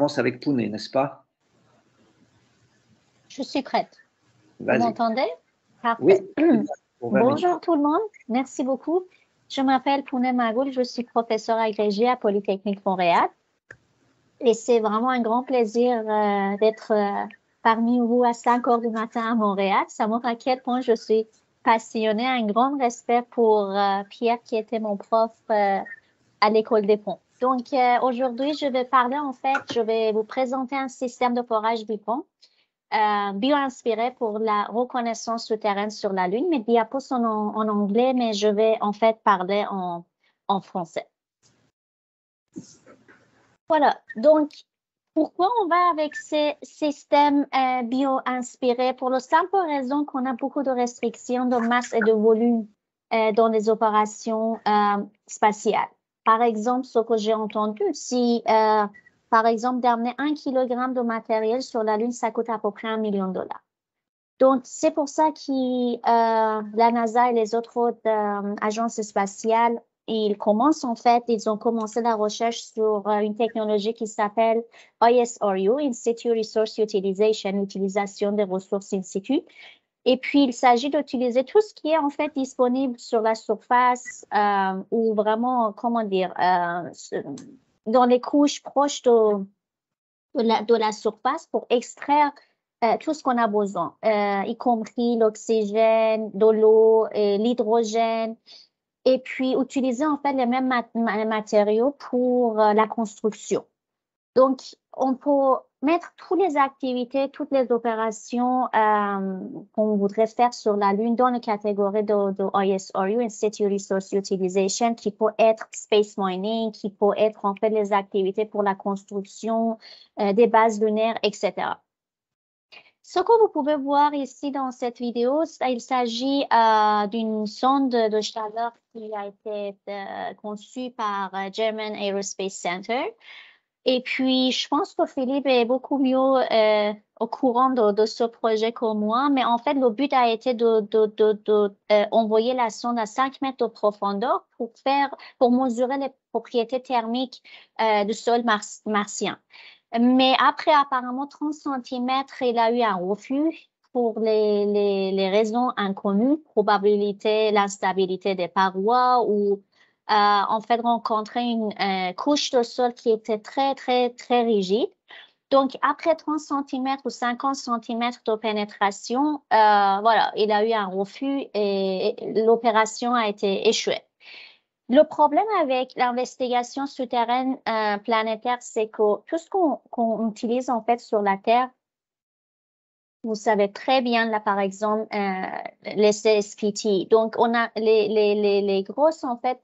commence avec Pune, n'est-ce pas? Je suis prête. Vous Vas-y. m'entendez? Oui. Parfait. Pour 20 minutes. Bonjour tout le monde. Merci beaucoup. Je m'appelle Pune Magoul. Je suis professeure agrégée à Polytechnique Montréal. Et c'est vraiment un grand plaisir d'être parmi vous à 5 heures du matin à Montréal. Ça montre à quel point je suis passionnée. Un grand respect pour Pierre qui était mon prof à l'École des ponts. Donc, aujourd'hui, je vais parler, en fait, je vais vous présenter un système de forage bipont bio-inspiré pour la reconnaissance souterraine sur la Lune. Mes diapos sont en anglais, mais je vais en fait parler en français. Voilà, donc pourquoi on va avec ces systèmes bio-inspirés? Pour la simple raison qu'on a beaucoup de restrictions de masse et de volume dans les opérations spatiales. Par exemple, ce que j'ai entendu, si par exemple d'amener 1 kilogramme de matériel sur la Lune, ça coûte à peu près $1 million. Donc, c'est pour ça que la NASA et les autres agences spatiales, ils ont commencé la recherche sur une technologie qui s'appelle ISRU, In Situ Resource Utilization, utilisation des ressources in situ. Et puis, il s'agit d'utiliser tout ce qui est en fait disponible sur la surface ou vraiment, comment dire, dans les couches proches de la surface pour extraire tout ce qu'on a besoin, y compris l'oxygène, de l'eau, l'hydrogène, et puis utiliser en fait les mêmes matériaux pour la construction. Donc, on peut mettre toutes les activités, toutes les opérations qu'on voudrait faire sur la Lune dans la catégorie de ISRU, In Situ Resource Utilization, qui peut être space mining, qui peut être en fait les activités pour la construction des bases lunaires, etc. Ce que vous pouvez voir ici dans cette vidéo, il s'agit d'une sonde de chaleur qui a été conçue par German Aerospace Center. Et puis, je pense que Philippe est beaucoup mieux au courant de ce projet que moi, mais en fait, le but a été d'envoyer la sonde à 5 mètres de profondeur pour mesurer les propriétés thermiques du sol martien. Mais après, apparemment, 30 centimètres, il a eu un refus pour les raisons inconnues, probabilité, l'instabilité des parois ou en fait rencontrer une couche de sol qui était très, très, très rigide. Donc, après 30 cm ou 50 cm de pénétration, voilà, il a eu un refus et l'opération a été échouée. Le problème avec l'investigation souterraine planétaire, c'est que tout ce qu'on utilise en fait sur la Terre, vous savez très bien, là, par exemple, les CSPT. Donc, on a les grosses, en fait,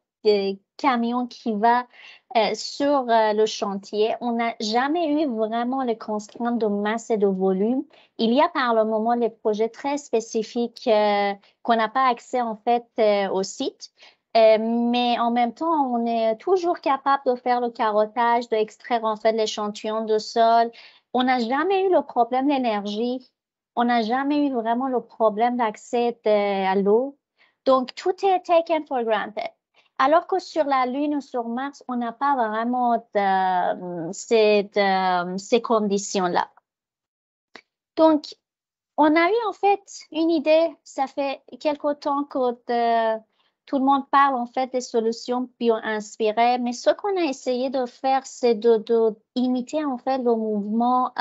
camions qui vont sur le chantier. On n'a jamais eu vraiment les contraintes de masse et de volume. Il y a par le moment les projets très spécifiques qu'on n'a pas accès, en fait, au site. Mais en même temps, on est toujours capable de faire le carottage, d'extraire, en fait, l'échantillon de sol. On n'a jamais eu le problème d'énergie. On n'a jamais eu vraiment le problème d'accès à l'eau. Donc, tout est taken for granted. Alors que sur la Lune ou sur Mars, on n'a pas vraiment ces conditions-là. Donc, on a eu en fait une idée, ça fait quelque temps que tout le monde parle en fait des solutions bio-inspirées, mais ce qu'on a essayé de faire, c'est de imiter en fait le mouvement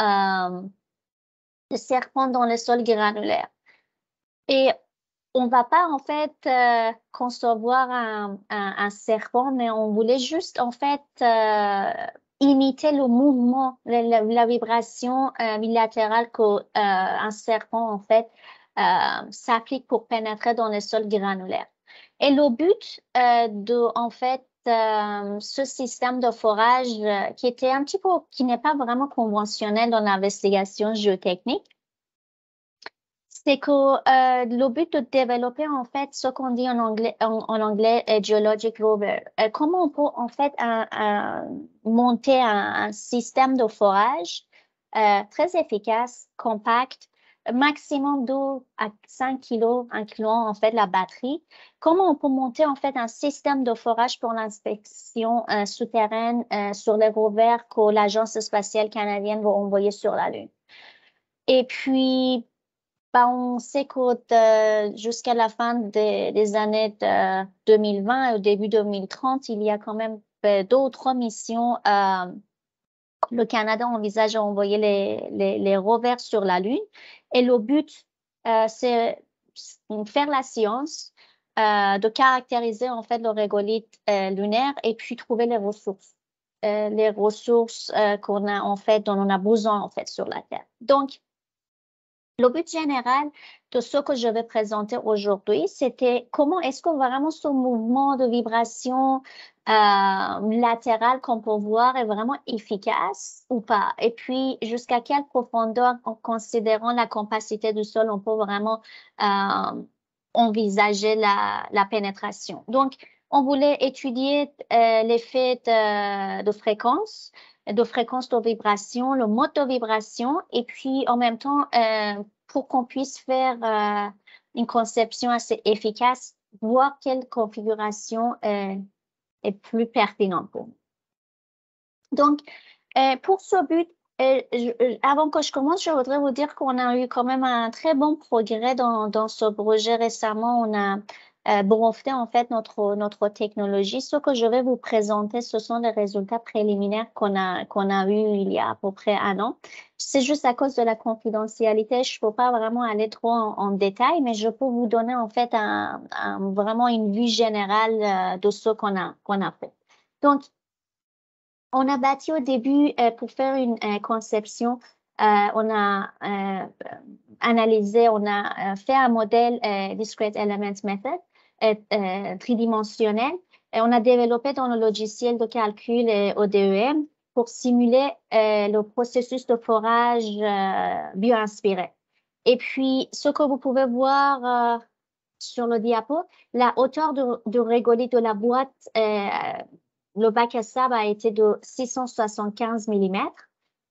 de serpent dans le sol granulaire. Et on va pas en fait concevoir un serpent, mais on voulait juste en fait imiter le mouvement, la vibration bilatérale qu'un serpent en fait s'applique pour pénétrer dans le sol granulaire. Et le but de en fait ce système de forage qui n'est pas vraiment conventionnel dans l'investigation géotechnique, c'est que le but de développer en fait ce qu'on dit en anglais geologic rover. Comment on peut en fait monter un système de forage très efficace, compact, maximum 2 à 5 kilos, incluant en fait la batterie. Comment on peut monter en fait un système de forage pour l'inspection souterraine sur les rovers que l'Agence spatiale canadienne va envoyer sur la Lune. Et puis, on sait que jusqu'à la fin des années 2020 et au début 2030, il y a quand même 2 ou 3 missions. Le Canada envisage d'envoyer les rovers sur la Lune. Et le but, c'est faire la science, de caractériser en fait le régolithe lunaire et puis trouver les ressources qu'on a en fait, dont on a besoin en fait sur la Terre. Donc, le but général de ce que je vais présenter aujourd'hui, c'était comment est-ce qu'on vraiment ce mouvement de vibration latérale qu'on peut voir est vraiment efficace ou pas. Et puis, jusqu'à quelle profondeur, en considérant la capacité du sol, on peut vraiment envisager la pénétration. Donc, on voulait étudier l'effet de fréquence de vibration, le mode de vibration, et puis en même temps, pour qu'on puisse faire une conception assez efficace, voir quelle configuration est plus pertinente pour nous. Donc, pour ce but, avant que je commence, je voudrais vous dire qu'on a eu quand même un très bon progrès dans ce projet récemment. On a breveté en fait notre technologie. Ce que je vais vous présenter, ce sont les résultats préliminaires qu'on a eu il y a à peu près 1 an. C'est juste à cause de la confidentialité, je ne peux pas vraiment aller trop en détail, mais je peux vous donner en fait vraiment une vue générale de ce qu'on a fait. Donc, on a bâti au début pour faire une conception, on a analysé, on a fait un modèle Discrete Element Method tridimensionnel et on a développé dans le logiciel de calcul ODEM pour simuler le processus de forage bioinspiré. Et puis, ce que vous pouvez voir sur le diapo, la hauteur de régolithe de la boîte, le bac à sable a été de 675 mm.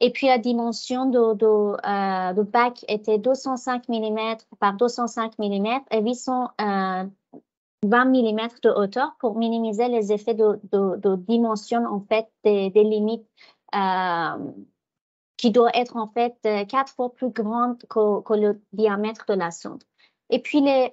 Et puis, la dimension de bac était 205 mm par 205 mm et 820 mm de hauteur pour minimiser les effets de dimension, en fait, des limites qui doivent être, en fait, 4 fois plus grandes que le diamètre de la sonde. Et puis, les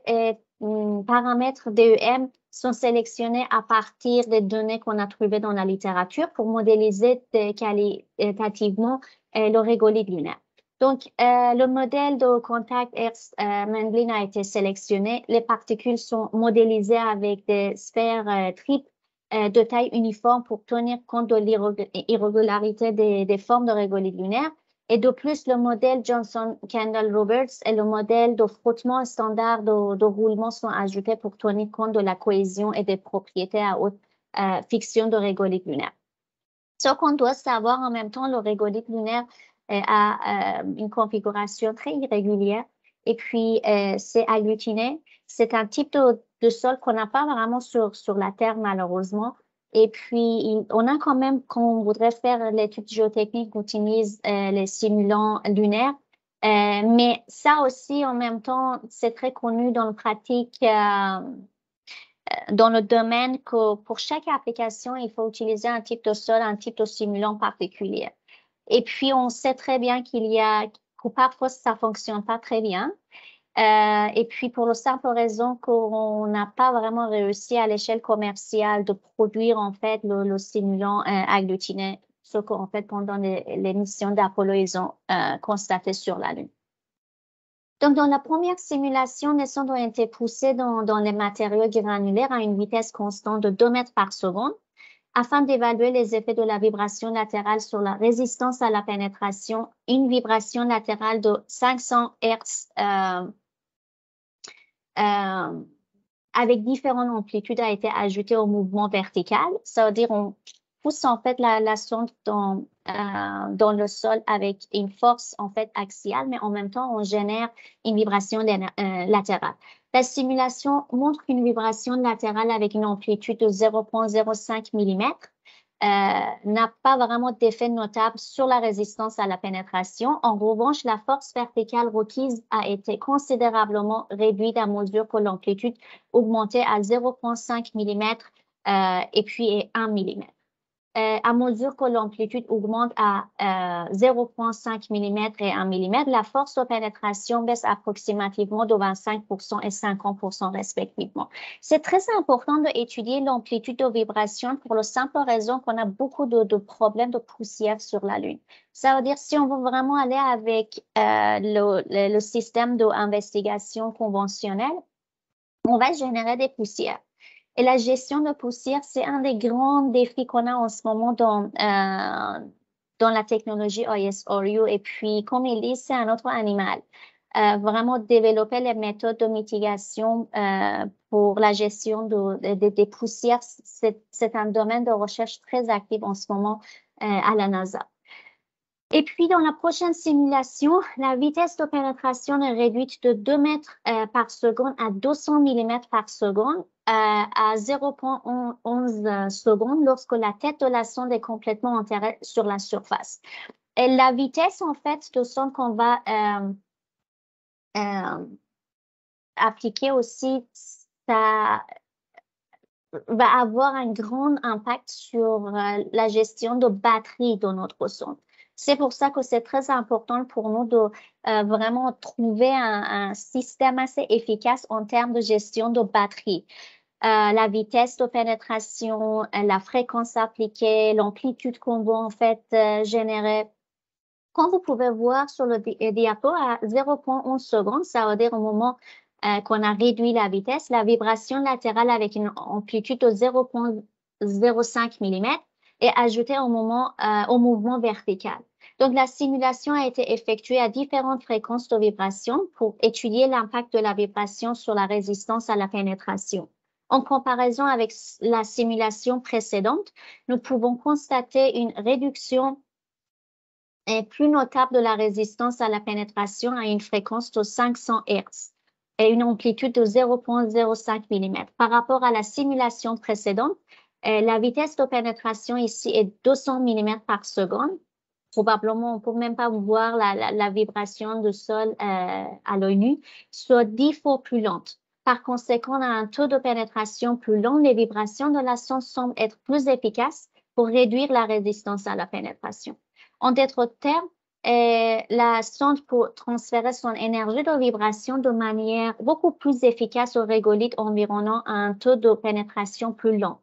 paramètres DEM sont sélectionnés à partir des données qu'on a trouvées dans la littérature pour modéliser qualitativement le régolithe lunaire. Donc, le modèle de contact Hertz-Mendlin a été sélectionné. Les particules sont modélisées avec des sphères triples de taille uniforme pour tenir compte de l'irrégularité des formes de régolithe lunaire. Et de plus, le modèle Johnson-Kendall-Roberts et le modèle de frottement standard de roulement sont ajoutés pour tenir compte de la cohésion et des propriétés à haute fiction de régolithe lunaire. Ce qu'on doit savoir en même temps, le régolithe lunaire a une configuration très irrégulière et puis c'est agglutiné. C'est un type de sol qu'on n'a pas vraiment sur la Terre, malheureusement. Et puis, on a quand même, quand on voudrait faire l'étude géotechnique, on utilise les simulants lunaires. Mais ça aussi, en même temps, c'est très connu dans la pratique, dans le domaine que pour chaque application, il faut utiliser un type de sol, un type de simulant particulier. Et puis, on sait très bien que parfois, ça ne fonctionne pas très bien. Et puis, pour la simple raison qu'on n'a pas vraiment réussi à l'échelle commerciale de produire, en fait, le simulant agglutiné, ce qu'en fait, pendant les missions d'Apollo, ils ont constaté sur la Lune. Donc, dans la première simulation, les sondes ont été poussées dans les matériaux granulaires à une vitesse constante de 2 mètres par seconde afin d'évaluer les effets de la vibration latérale sur la résistance à la pénétration. Une vibration latérale de 500 Hz avec différentes amplitudes a été ajoutée au mouvement vertical. Ça veut dire on pousse en fait la sonde dans le sol avec une force en fait axiale, mais en même temps on génère une vibration latérale. La simulation montre une vibration latérale avec une amplitude de 0,05 mm n'a pas vraiment d'effet notable sur la résistance à la pénétration. En revanche, la force verticale requise a été considérablement réduite à mesure que l'amplitude augmentait à 0,5 mm et puis 1 mm. À mesure que l'amplitude augmente à 0,5 mm et 1 mm, la force de pénétration baisse approximativement de 25% et 50% respectivement. C'est très important d'étudier l'amplitude de vibration pour la simple raison qu'on a beaucoup de problèmes de poussière sur la Lune. Ça veut dire si on veut vraiment aller avec le système d'investigation conventionnel, on va générer des poussières. Et la gestion de poussière, c'est un des grands défis qu'on a en ce moment dans la technologie OSRU. Et puis, comme il dit, c'est un autre animal. Vraiment développer les méthodes de mitigation pour la gestion des poussières, c'est un domaine de recherche très actif en ce moment à la NASA. Et puis, dans la prochaine simulation, la vitesse de pénétration est réduite de 2 mètres par seconde à 200 mm par seconde à 0,11 secondes lorsque la tête de la sonde est complètement enterrée sur la surface. Et la vitesse, en fait, de sonde qu'on va appliquer aussi, ça va avoir un grand impact sur la gestion de batterie de notre sonde. C'est pour ça que c'est très important pour nous de vraiment trouver un système assez efficace en termes de gestion de batterie. La vitesse de pénétration, la fréquence appliquée, l'amplitude qu'on va en fait générer. Comme vous pouvez voir sur le diapo, à 0,11 secondes, ça veut dire au moment qu'on a réduit la vitesse, la vibration latérale avec une amplitude de 0,05 mm est ajoutée au mouvement vertical. Donc, la simulation a été effectuée à différentes fréquences de vibration pour étudier l'impact de la vibration sur la résistance à la pénétration. En comparaison avec la simulation précédente, nous pouvons constater une réduction plus notable de la résistance à la pénétration à une fréquence de 500 Hz et une amplitude de 0,05 mm. Par rapport à la simulation précédente, la vitesse de pénétration ici est 200 mm par seconde. Probablement, on ne peut même pas voir la vibration du sol à l'œil nu, soit 10 fois plus lente. Par conséquent, on a un taux de pénétration plus long. Les vibrations de la sonde semblent être plus efficaces pour réduire la résistance à la pénétration. En d'autres termes, la sonde peut transférer son énergie de vibration de manière beaucoup plus efficace au régolithe environnant un taux de pénétration plus lent.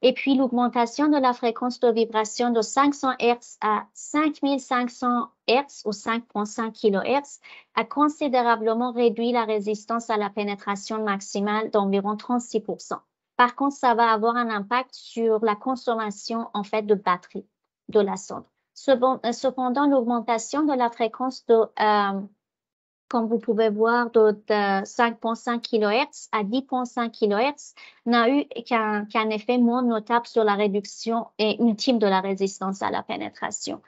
Et puis, l'augmentation de la fréquence de vibration de 500 Hz à 5500 Hz ou 5,5 kHz a considérablement réduit la résistance à la pénétration maximale d'environ 36%. Par contre, ça va avoir un impact sur la consommation, en fait, de batterie de la sonde. Cependant, l'augmentation de la fréquence comme vous pouvez voir, de 5,5 kHz à 10,5 kHz n'a eu qu'un effet moins notable sur la réduction ultime de la résistance à la pénétration.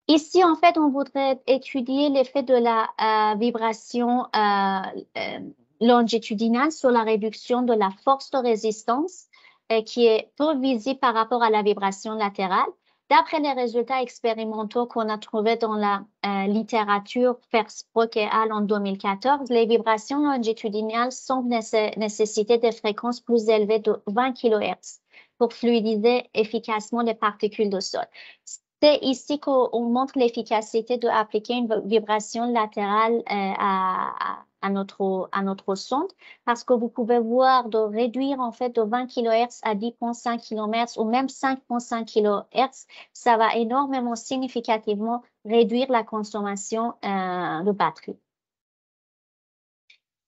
Ici, en fait, on voudrait étudier l'effet de la vibration longitudinale sur la réduction de la force de résistance qui est peu visible par rapport à la vibration latérale. D'après les résultats expérimentaux qu'on a trouvés dans la littérature Fersbruck et al. En 2014, les vibrations longitudinales semblent nécessiter des fréquences plus élevées de 20 kHz pour fluidiser efficacement les particules de sol. C'est ici qu'on montre l'efficacité d'appliquer une vibration latérale à notre sonde parce que vous pouvez voir de réduire en fait de 20 kHz à 10,5 kHz ou même 5,5 kHz, ça va énormément significativement réduire la consommation de batterie.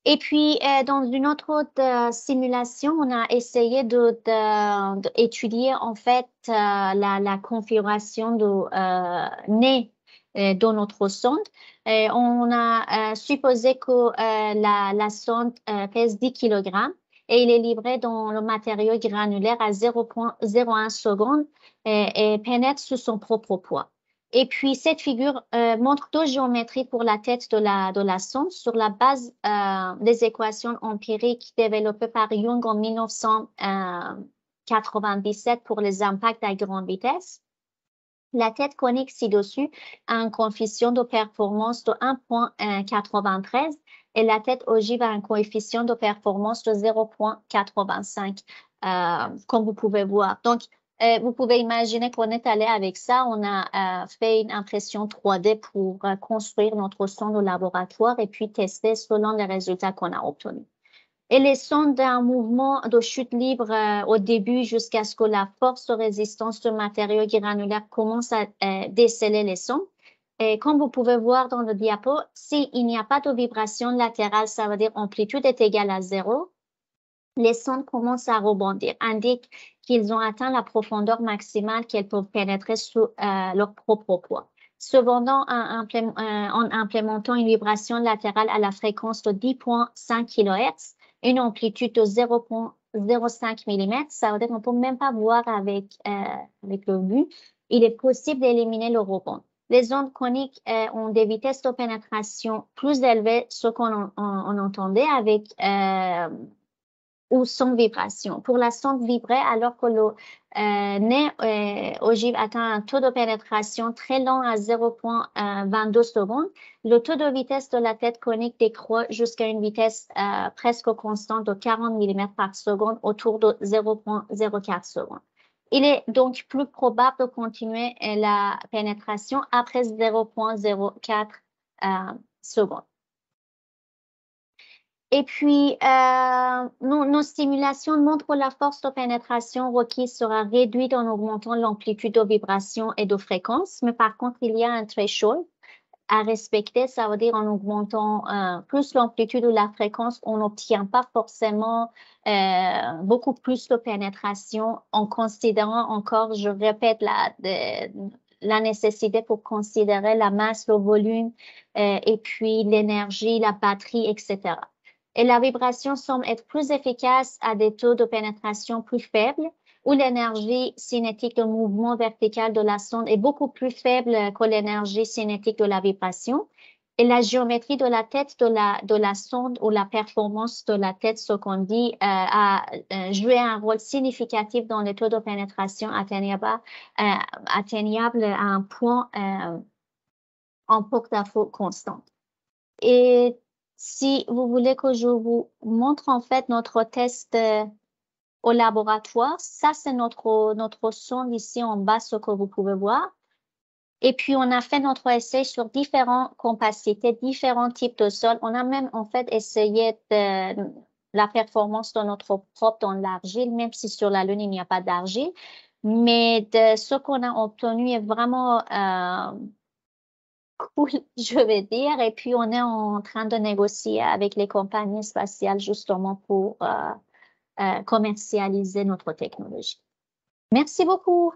Et puis, dans une autre simulation, on a essayé d'étudier en fait la configuration de nez dans notre sonde. On a supposé que la sonde pèse 10 kg et il est livré dans le matériau granulaire à 0,01 seconde et pénètre sous son propre poids. Et puis, cette figure montre deux géométries pour la tête de la sonde sur la base des équations empiriques développées par Young en 1997 pour les impacts à grande vitesse. La tête conique ci-dessus a un coefficient de performance de 1,93 et la tête ogive a un coefficient de performance de 0,85, comme vous pouvez voir. Donc, vous pouvez imaginer qu'on est allé avec ça. On a fait une impression 3D pour construire notre sonde au laboratoire et puis tester selon les résultats qu'on a obtenus. Et les sondes d'un mouvement de chute libre au début jusqu'à ce que la force de résistance de matériaux granulaires commence à déceler les sondes. Et comme vous pouvez voir dans le diapo, s'il n'y a pas de vibration latérale, ça veut dire amplitude est égale à 0. Les sondes commencent à rebondir, indiquent qu'ils ont atteint la profondeur maximale qu'elles peuvent pénétrer sous leur propre poids. Cependant, en implémentant une vibration latérale à la fréquence de 10,5 kHz, une amplitude de 0,05 mm, ça veut dire qu'on ne peut même pas voir avec le vue, il est possible d'éliminer le rebond. Les ondes coniques ont des vitesses de pénétration plus élevées, ce qu'on entendait avec ou sans vibration. Pour la sonde vibrée, alors que le nez ogive atteint un taux de pénétration très lent à 0,22 secondes, le taux de vitesse de la tête conique décroît jusqu'à une vitesse presque constante de 40 mm par seconde, autour de 0,04 secondes. Il est donc plus probable de continuer la pénétration après 0,04 secondes. Et puis, nos simulations montrent que la force de pénétration requise sera réduite en augmentant l'amplitude de vibration et de fréquence, mais par contre, il y a un threshold à respecter, ça veut dire en augmentant plus l'amplitude ou la fréquence, on n'obtient pas forcément beaucoup plus de pénétration en considérant encore, je répète, la nécessité pour considérer la masse, le volume et puis l'énergie, la batterie, etc. Et la vibration semble être plus efficace à des taux de pénétration plus faibles, où l'énergie cinétique de mouvement vertical de la sonde est beaucoup plus faible que l'énergie cinétique de la vibration. Et la géométrie de la tête de la sonde ou la performance de la tête, ce qu'on dit, a joué un rôle significatif dans les taux de pénétration atteignables à un point en porte-à-faux constante. Et si vous voulez que je vous montre en fait notre test au laboratoire, ça c'est notre sonde ici en bas, ce que vous pouvez voir. Et puis on a fait notre essai sur différentes capacités, différents types de sol. On a même en fait essayé la performance de notre probe dans l'argile, même si sur la Lune il n'y a pas d'argile. Mais de ce qu'on a obtenu est vraiment cool, je vais dire. Et puis, on est en train de négocier avec les compagnies spatiales justement pour commercialiser notre technologie. Merci beaucoup.